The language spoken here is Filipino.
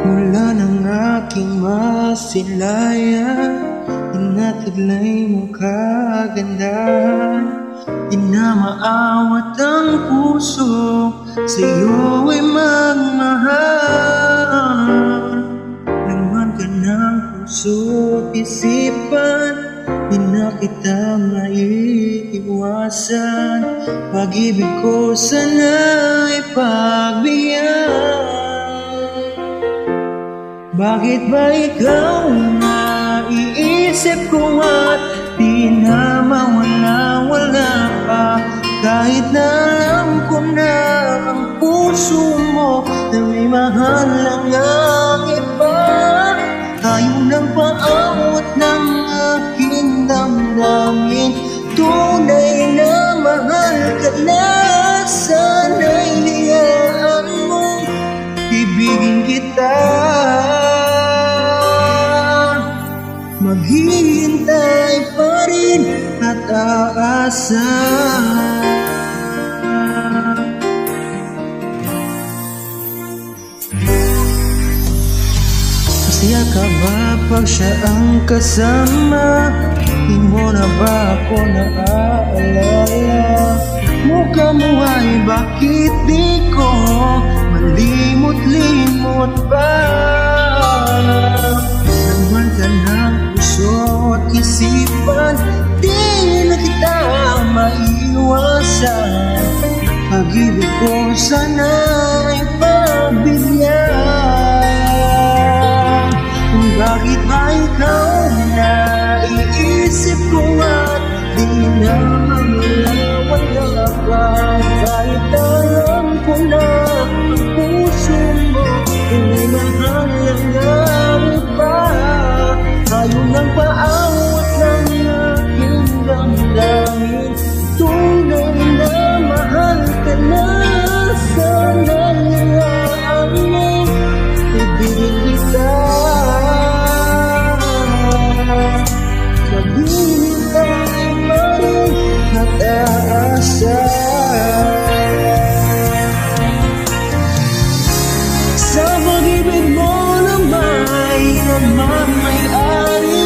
Mula ng aking masilayan, inataglay mo kagandahan. Di na maawat ang puso, sa'yo ay magmahal. Laman ka ng puso't isipan, di na kita maiiwasan. Pag-ibig ko sana'y pagbigyan. Bakit ba ikaw naiisip ko at di na mawala-wala pa? Kahit na alam ko na ang puso mo na may mahal lang ang iba. Ayaw ng paawat ng aking damdamin, tunay na mahal ka na. Sana'y hiyaan mong ibigin kita. Maghihintay pa rin at aasa. Masaya ka ba pag siya ang kasama? Di mo na ba ako naaalala? Mukha mo ay bakit di ko malimot-limot pa? Laman ka ng puso't isipan, di na kita maiiwasan. Pag-ibig ko sana'y pagbigyan. Bakit ba ikaw naiisip ko at di na mawala-wala pa? Kahit alam ko na ang puso mo ay mahal lang ang iba. Ayaw ng paawat ng aking damdamin, tunay na mahal ka na. Sana'y hiyaan mo ibigin kita. Maghihintay pa rin at aasa. Sa pag-ibig mo na may nagmamayari,